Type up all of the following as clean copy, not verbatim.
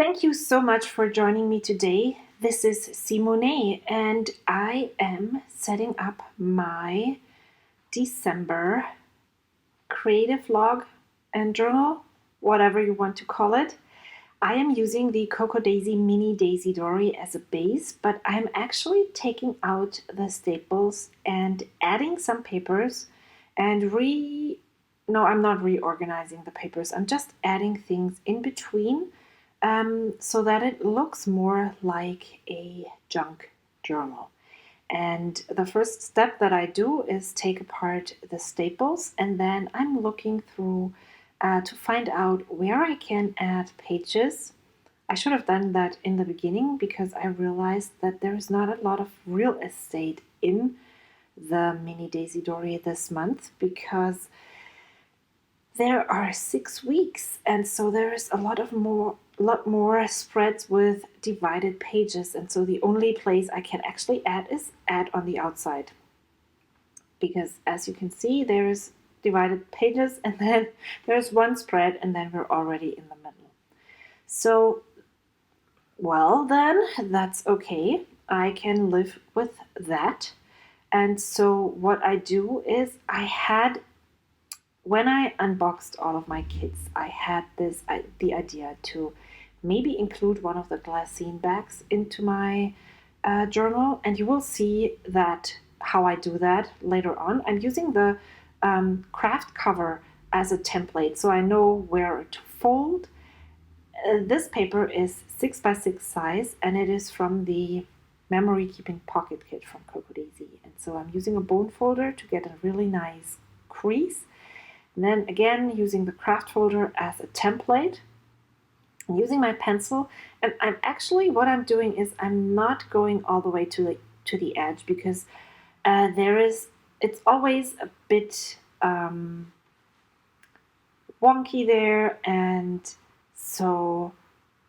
Thank you so much for joining me today. This is SEEMOWNAY, and I am setting up my December creative log and journal, whatever you want to call it. I am using the Cocoa Daisy Mini Daisy Dory as a base, but I'm actually taking out the staples and adding some papers and no, I'm not reorganizing the papers. I'm just adding things in between so that it looks more like a junk journal. And the first step that I do is take apart the staples, and then I'm looking through to find out where I can add pages. I should have done that in the beginning because I realized that there is not a lot of real estate in the Mini Daisy Dory this month because there are 6 weeks, and so there's a lot more spreads with divided pages, and so the only place I can actually add is add on the outside, because as you can see there's divided pages and then there's one spread and then we're already in the middle. So well, then that's okay, I can live with that. And so what I do is when I unboxed all of my kits, I had the idea to maybe include one of the glassine bags into my journal, and you will see that how I do that later on. I'm using the craft cover as a template, so I know where to fold. This paper is 6x6 size, and it is from the memory keeping pocket kit from Cocoa Daisy, and so I'm using a bone folder to get a really nice crease. And then again, using the craft folder as a template, I'm using my pencil, and what I'm doing is I'm not going all the way to the edge, because it's always a bit wonky there, and so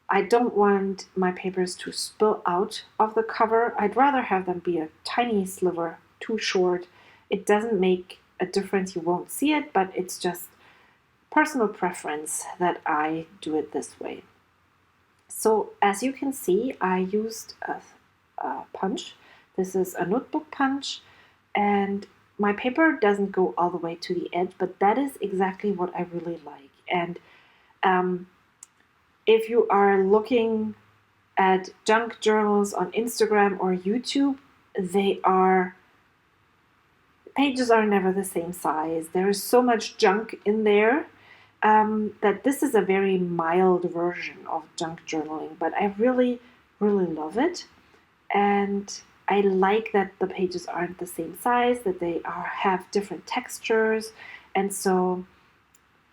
I don't want my papers to spill out of the cover. I'd rather have them be a tiny sliver too short. It doesn't make a difference, you won't see it, but it's just personal preference that I do it this way. So as you can see, I used a punch. This is a notebook punch, and my paper doesn't go all the way to the edge, but that is exactly what I really like. And if you are looking at junk journals on Instagram or YouTube, pages are never the same size. There is so much junk in there that this is a very mild version of junk journaling, but I really, really love it. And I like that the pages aren't the same size, that they have different textures. And so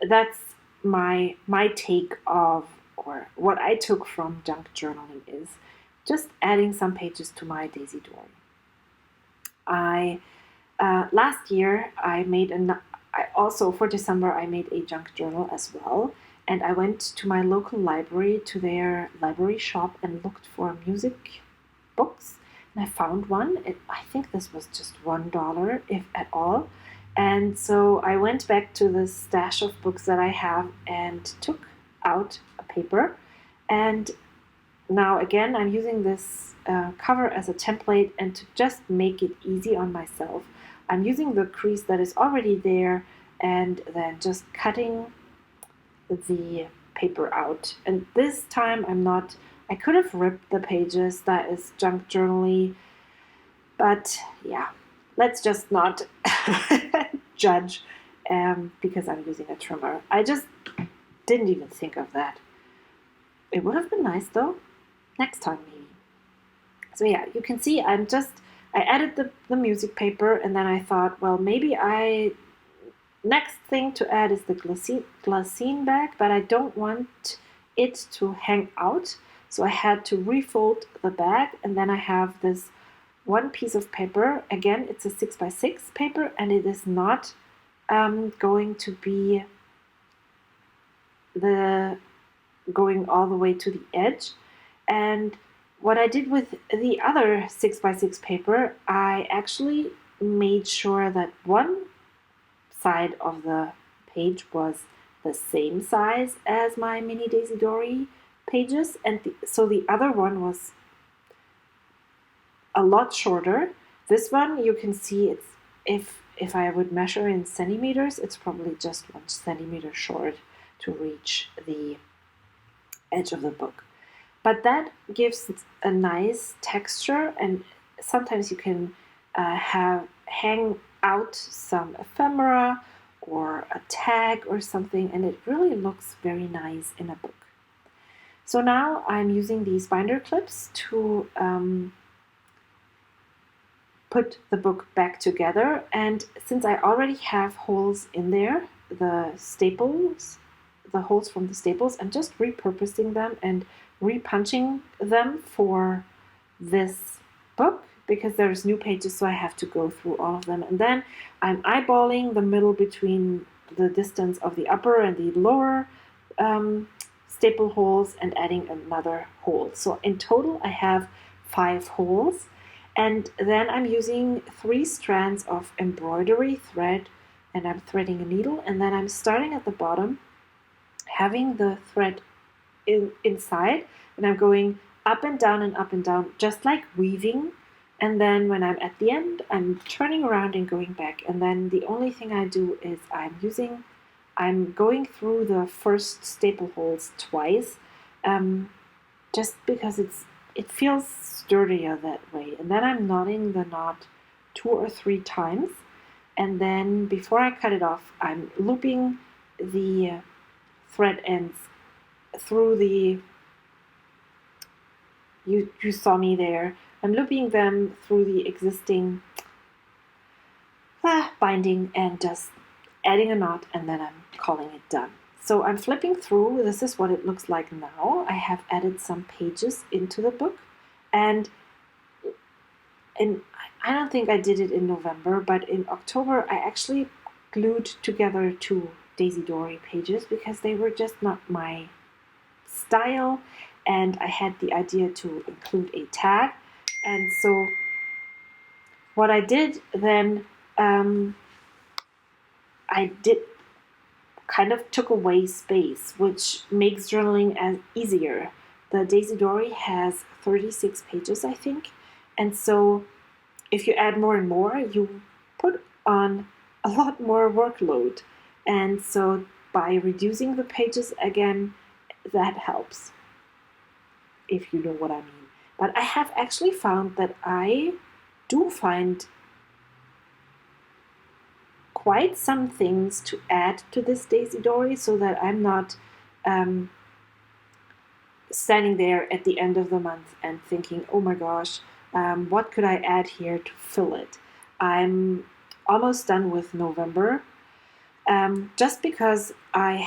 that's my take of, or what I took from junk journaling, is just adding some pages to my Daisy Dory. Last year, for December, I made a junk journal as well, and I went to my local library, to their library shop, and looked for music books, and I found one. I think this was just $1, if at all, and so I went back to the stash of books that I have and took out a paper, and now again, I'm using this cover as a template, and to just make it easy on myself, I'm using the crease that is already there and then just cutting the paper out. And this time I could have ripped the pages, that is junk journally, but yeah, let's just not judge because I'm using a trimmer. I just didn't even think of that. It would have been nice though, next time maybe. So yeah, you can see I added the music paper, and then I thought, well, maybe next thing to add is the glassine bag, but I don't want it to hang out, so I had to refold the bag, and then I have this one piece of paper. Again, it's a 6x6 paper, and it is not going to be going all the way to the edge. And what I did with the other 6x6 paper, I actually made sure that one side of the page was the same size as my Mini Daisy Dory, pages, and so the other one was a lot shorter. This one, you can see it's, if I would measure in centimeters, it's probably just 1 centimeter short to reach the edge of the book. But that gives a nice texture, and sometimes you can hang out some ephemera or a tag or something, and it really looks very nice in a book. So now I'm using these binder clips to put the book back together, and since I already have holes in there, the holes from the staples, I'm just repurposing them and repunching them for this book because there's new pages, so I have to go through all of them. And then I'm eyeballing the middle between the distance of the upper and the lower staple holes and adding another hole. So in total I have 5 holes, and then I'm using 3 strands of embroidery thread, and I'm threading a needle, and then I'm starting at the bottom, having the thread inside, and I'm going up and down, just like weaving. And then when I'm at the end, I'm turning around and going back. And then the only thing I do is I'm going through the first staple holes twice, just because it feels sturdier that way. And then I'm knotting the knot 2 or 3 times. And then before I cut it off, I'm looping the thread ends through the, you saw me there, I'm looping them through the existing binding and just adding a knot, and then I'm calling it done. So I'm flipping through. This is what it looks like now. I have added some pages into the book, and I don't think I did it in November, but in October I actually glued together 2 Daisy Dory pages because they were just not my style, and I had the idea to include a tag. And so what I did then, I did kind of took away space, which makes journaling as easier. The Daisy Dory has 36 pages, I think, and so if you add more and more, you put on a lot more workload. And so by reducing the pages again, that helps, if you know what I mean. But I have actually found that I do find quite some things to add to this Daisy Dory, so that I'm not standing there at the end of the month and thinking, oh my gosh, what could I add here to fill it? I'm almost done with November, just because I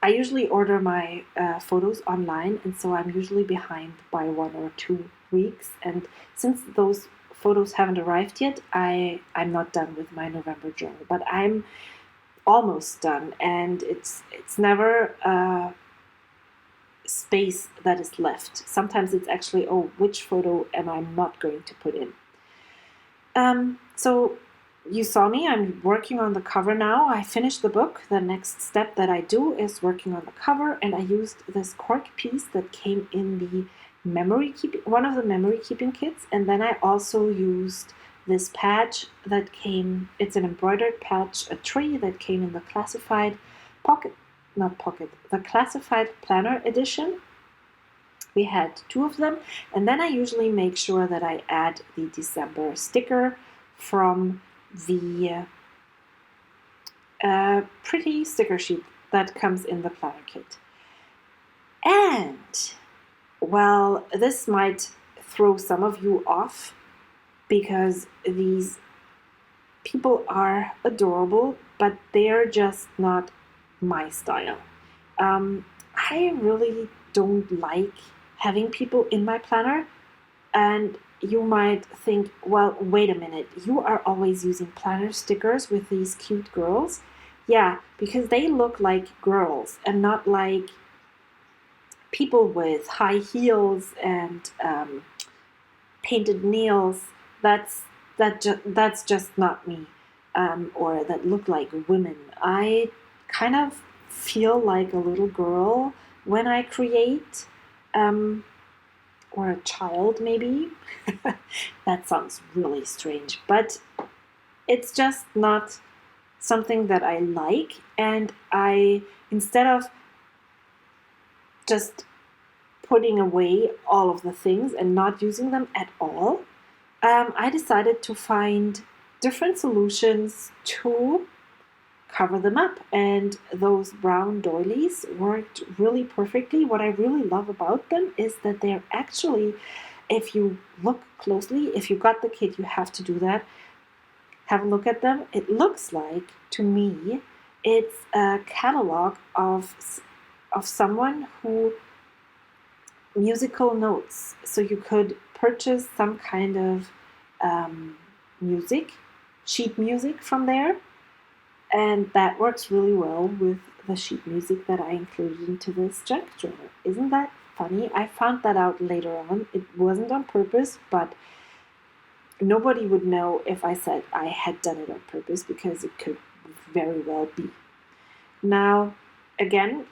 usually order my photos online, and so I'm usually behind by 1 or 2 weeks, and since those photos haven't arrived yet, I'm not done with my November journal, but I'm almost done, and it's never space that is left. Sometimes it's actually, oh, which photo am I not going to put in? So you saw me, I'm working on the cover now. I finished the book. The next step that I do is working on the cover, and I used this cork piece that came in the one of the memory keeping kits, and then I also used this patch that came, it's an embroidered patch, a tree that came in the classified the classified planner edition. We had 2 of them, and then I usually make sure that I add the December sticker from the pretty sticker sheet that comes in the planner kit. And, well, this might throw some of you off because these people are adorable, but they're just not my style. I really don't like having people in my planner, and you might think, well, wait a minute, you are always using planner stickers with these cute girls. Yeah, because they look like girls and not like people with high heels and painted nails. That's just not me, or that look like women. I kind of feel like a little girl when I create, or a child maybe. That sounds really strange, but it's just not something that I like, and instead of just putting away all of the things and not using them at all, I decided to find different solutions to cover them up, and those brown doilies worked really perfectly. What I really love about them is that they're actually, if you look closely, if you got the kit, you have to do that. Have a look at them. It looks like, to me, it's a catalog of someone who musical notes. So you could purchase some kind of music, sheet music from there, and that works really well with the sheet music that I included into this junk journal. Isn't that funny? I found that out later on. It wasn't on purpose, but nobody would know if I said I had done it on purpose, because it could very well be. Now, again,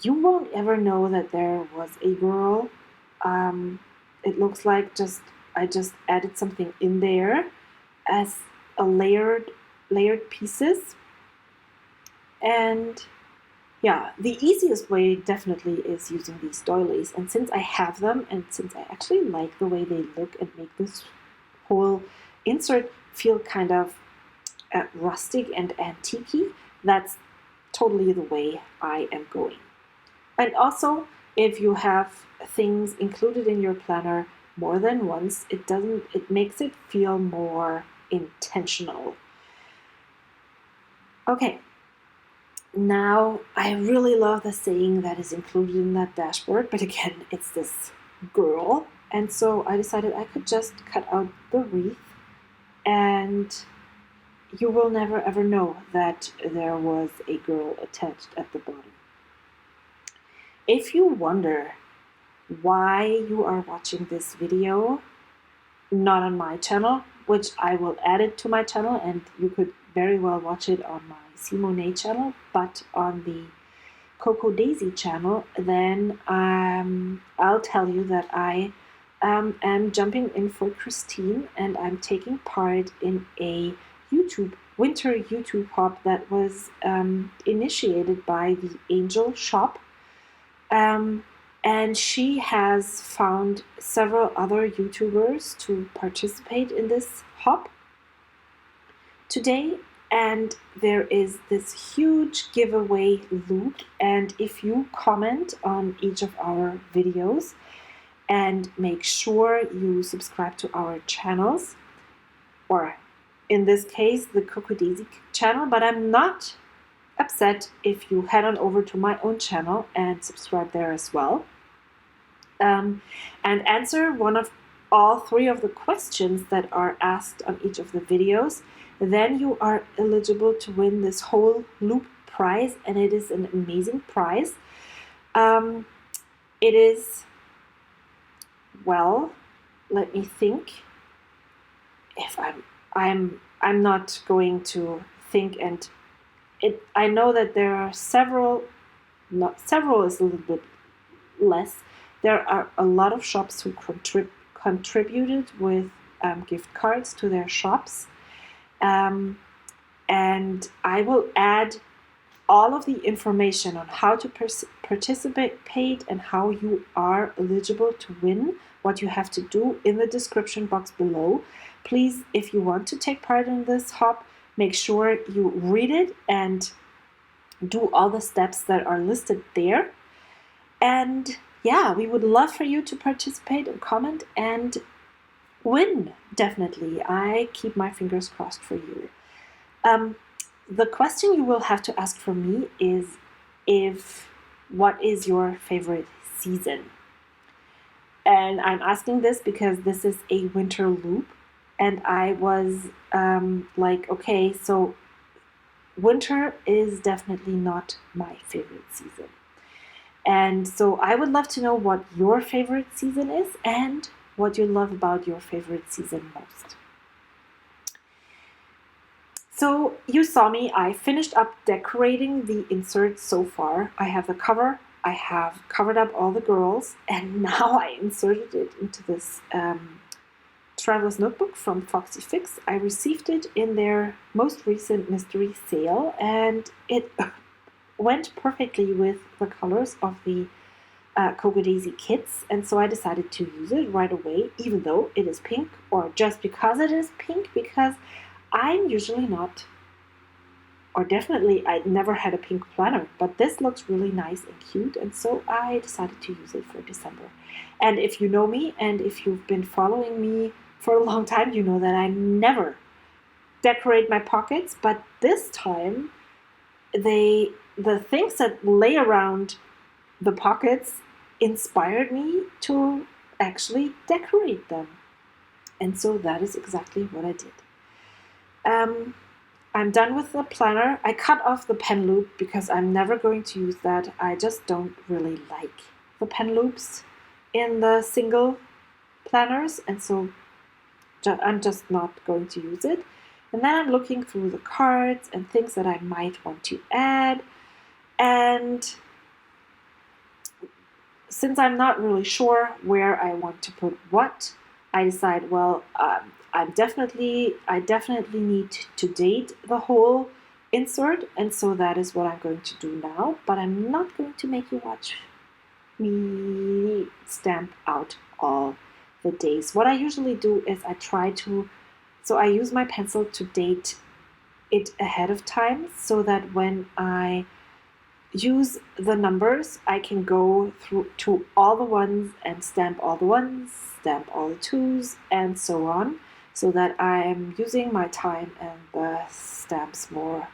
you won't ever know that there was a girl. It looks like I just added something in there as a layered pieces. And yeah, the easiest way definitely is using these doilies. And since I have them, and since I actually like the way they look and make this whole insert feel kind of rustic and antique-y, that's totally the way I am going. And also, if you have things included in your planner more than once, it makes it feel more intentional. Okay, now I really love the saying that is included in that dashboard, but again, it's this girl, and so I decided I could just cut out the wreath, and you will never ever know that there was a girl attached at the bottom. If you wonder why you are watching this video not on my channel, which I will add it to my channel, and you could very well watch it on my SEEMOWNAY channel, but on the Cocoa Daisy channel, then I'll tell you that I am jumping in for Christine, and I'm taking part in a winter YouTube hop that was initiated by the Angel Shop. And she has found several other YouTubers to participate in this hop today, and there is this huge giveaway loop, and if you comment on each of our videos and make sure you subscribe to our channels, or in this case the Cocoa Daisy channel, but I'm not upset if you head on over to my own channel and subscribe there as well, and answer one of all 3 of the questions that are asked on each of the videos, then you are eligible to win this whole loop prize, and it is an amazing prize. It is, well, let me think. If I'm not going to think, and I know that there are several is a little bit less. There are a lot of shops who contributed with gift cards to their shops. And I will add all of the information on how to participate and how you are eligible to win, what you have to do, in the description box below. Please, if you want to take part in this hop, make sure you read it and do all the steps that are listed there. And yeah, we would love for you to participate and comment and win, definitely. I keep my fingers crossed for you. The question you will have to ask from me is, what is your favorite season? And I'm asking this because this is a winter loop, and I was like, okay, so winter is definitely not my favorite season. And so I would love to know what your favorite season is and what you love about your favorite season most. So you saw me, I finished up decorating the insert so far. I have the cover, I have covered up all the girls, and now I inserted it into this traveler's notebook from Foxy Fix. I received it in their most recent mystery sale, and it went perfectly with the colors of the Cocoa Daisy kits, and so I decided to use it right away, even though it is pink, or just because it is pink, because I'm usually not, or definitely I never had a pink planner, but this looks really nice and cute, and so I decided to use it for December. And if you know me, and if you've been following me for a long time, you know that I never decorate my pockets, but this time the things that lay around the pockets inspired me to actually decorate them. And so that is exactly what I did. I'm done with the planner. I cut off the pen loop because I'm never going to use that. I just don't really like the pen loops in the single planners, and so I'm just not going to use it. And then I'm looking through the cards and things that I might want to add. And since I'm not really sure where I want to put what, I decide, well, I definitely need to date the whole insert, and so that is what I'm going to do now. But I'm not going to make you watch me stamp out all the days. What I usually do is I use my pencil to date it ahead of time, so that when I use the numbers, I can go through to all the ones and stamp all the ones, stamp all the twos, and so on, so that I'm using my time and the stamps more.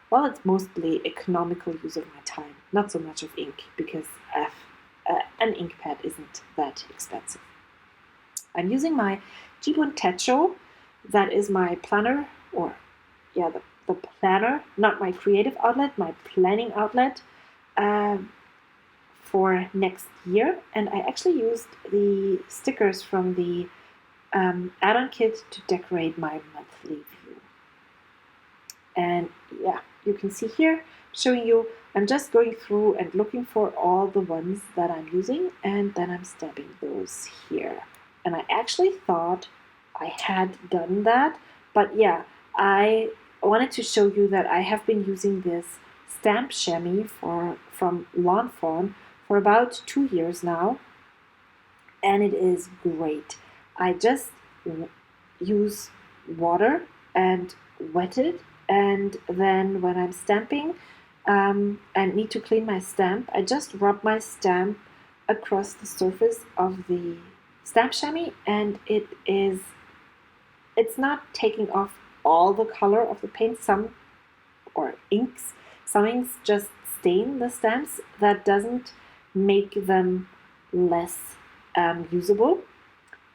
Well, it's mostly economical use of my time, not so much of ink, because an ink pad isn't that expensive. I'm using my Jibun Techo, that is my planner, or yeah, the planner, not my creative outlet, my planning outlet for next year. And I actually used the stickers from the add-on kit to decorate my monthly view. And yeah, you can see here, showing you, I'm just going through and looking for all the ones that I'm using, and then I'm stamping those here. And I actually thought I had done that, but yeah, I wanted to show you that I have been using this stamp chamois from Lawn Fawn for about 2 years now, and it is great. I just use water and wet it, and then when I'm stamping and need to clean my stamp, I just rub my stamp across the surface of the stamp chamois, and it's not taking off all the color of the paint. Some inks just stain the stamps. That doesn't make them less usable,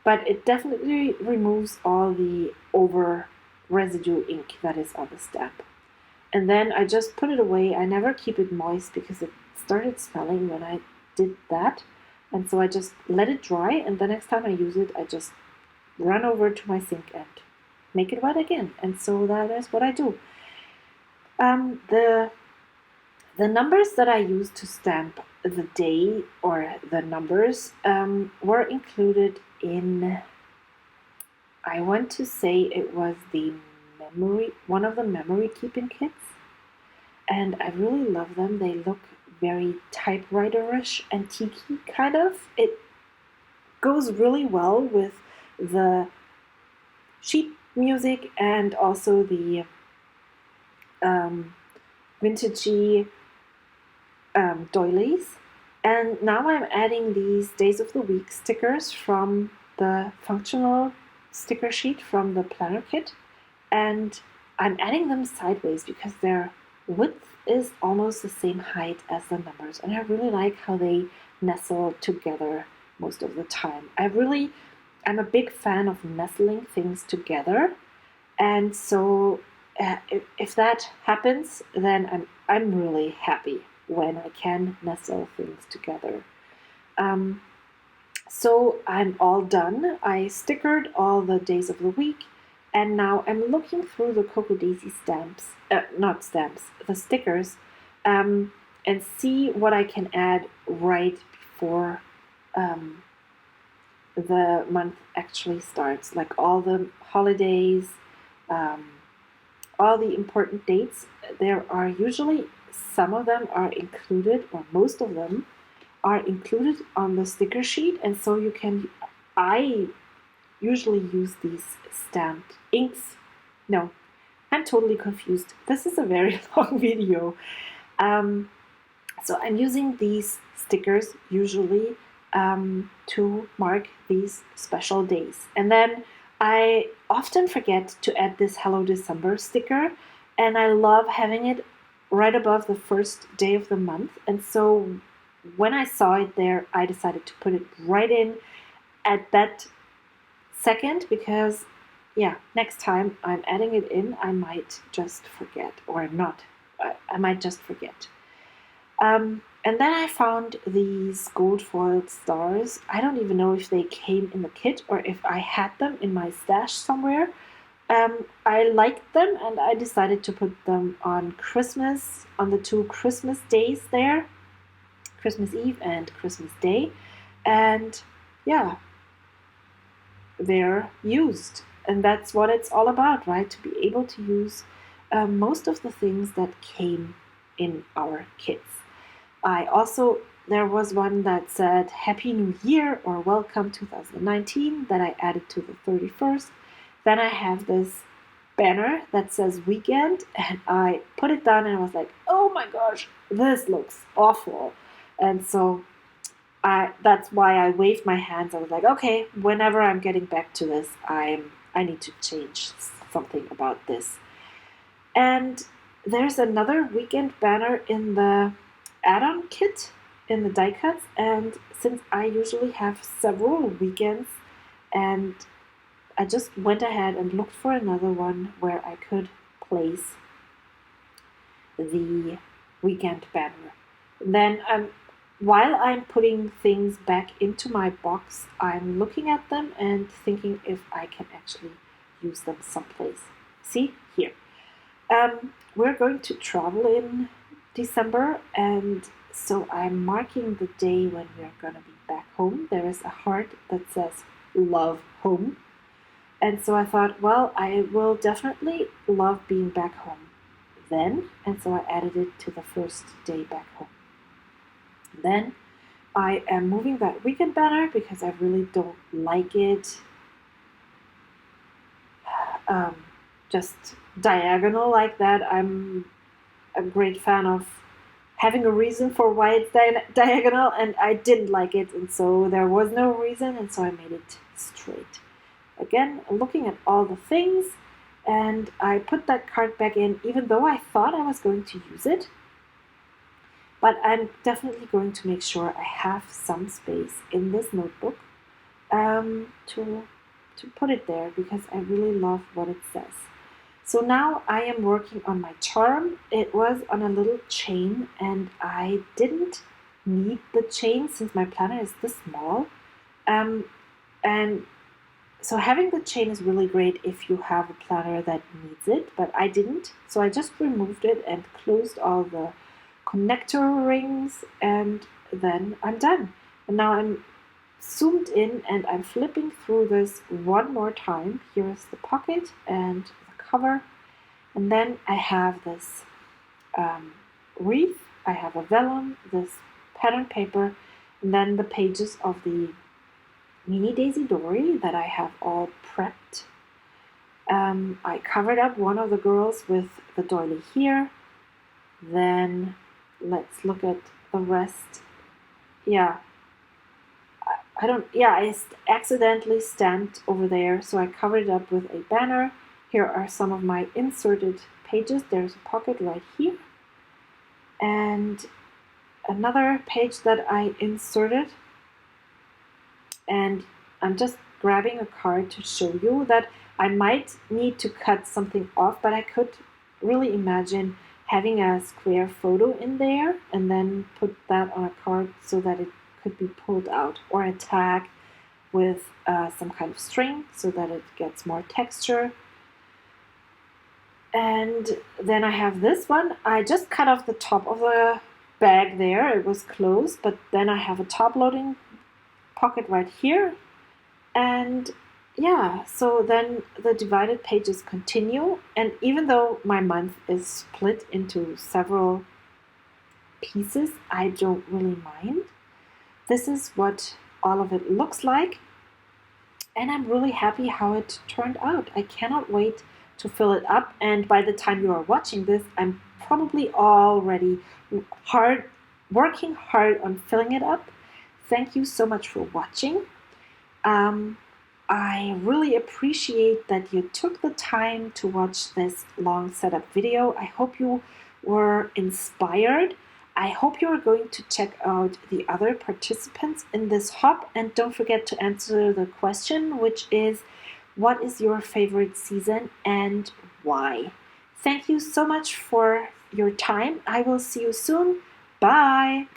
but it definitely removes all the over residue ink that is on the stamp. And then I just put it away. I never keep it moist because it started smelling when I did that, and so I just let it dry, and the next time I use it, I just run over to my sink and make it wet again. And so that is what I do. The numbers that I used to stamp the day, or the numbers, were included in, I want to say it was one of the memory keeping kits, and I really love them. They look very typewriter-ish, antique kind of. It goes really well with the sheet music and also the vintagey doilies. And now I'm adding these days of the week stickers from the functional sticker sheet from the planner kit, and I'm adding them sideways because their width is almost the same height as the numbers, and I really like how they nestle together most of the time. I'm a big fan of nestling things together, and so if that happens, then I'm really happy when I can nestle things together. So I'm all done. I stickered all the days of the week, And now I'm looking through the Cocoa Daisy stamps, not stamps, the stickers, and see what I can add right before the month actually starts, like all the holidays, um, all the important dates. There are usually some of them are included, or most of them are included on the sticker sheet, and so you can, I usually use these stamped inks. No, I'm totally confused. This is a very long video. So I'm using these stickers usually to mark these special days. And then I often forget to add this Hello December sticker, and I love having it right above the first day of the month. And so when I saw it there, I decided to put it right in at that second, because yeah, next time I'm adding it in, I might just forget, or not. I might just forget. And then I found these gold foiled stars. I don't even know if they came in the kit or if I had them in my stash somewhere. I liked them, and I decided to put them on Christmas, on the 2 Christmas days there, Christmas Eve and Christmas Day. And yeah, they're used. And that's what it's all about, right? To be able to use most of the things that came in our kits. There was one that said Happy New Year or Welcome 2019 that I added to the 31st. Then I have this banner that says weekend, and I put it down and I was like, oh my gosh, this looks awful. And so that's why I waved my hands. I was like, okay, whenever I'm getting back to this, I need to change something about this. And there's another weekend banner in the add-on kit, in the die cuts, and since I usually have several weekends, and I just went ahead and looked for another one where I could place the weekend banner. Then while I'm putting things back into my box, I'm looking at them and thinking if I can actually use them someplace. See, here. We're going to travel in December, and so I'm marking the day when we're going to be back home. There is a heart that says love home. And so I thought, well, I will definitely love being back home then. And so I added it to the first day back home. Then I am moving that weekend banner because I really don't like it just diagonal like that. I'm a great fan of having a reason for why it's diagonal, and I didn't like it, and so there was no reason, and so I made it straight. Again, looking at all the things, and I put that card back in, even though I thought I was going to use it. But I'm definitely going to make sure I have some space in this notebook to put it there, because I really love what it says. So now I am working on my charm. It was on a little chain, and I didn't need the chain since my planner is this small. And so having the chain is really great if you have a planner that needs it, but I didn't. So I just removed it and closed all the connector rings, and then I'm done. And now I'm zoomed in and I'm flipping through this one more time. Here is the pocket and the cover, and then I have this wreath, I have a vellum, this pattern paper, and then the pages of the mini Daisy Dory that I have all prepped. I covered up one of the girls with the doily here. Then let's look at the rest. Yeah, I accidentally stamped over there, so I covered it up with a banner. Here are some of my inserted pages. There's a pocket right here, and another page that I inserted. And I'm just grabbing a card to show you that I might need to cut something off, but I could really imagine having a square photo in there and then put that on a card so that it could be pulled out, or a tag with some kind of string so that it gets more texture. And then I have this one. I just cut off the top of the bag there. It was closed, but then I have a top loading pocket right here. And yeah, so then the divided pages continue. And even though my month is split into several pieces, I don't really mind. This is what all of it looks like. And I'm really happy how it turned out. I cannot wait to fill it up, and by the time you are watching this, I'm probably already working hard on filling it up. Thank you so much for watching. I really appreciate that you took the time to watch this long setup video. I hope you were inspired. I hope you are going to check out the other participants in this hop, and don't forget to answer the question, which is, what is your favorite season and why? Thank you so much for your time. I will see you soon. Bye!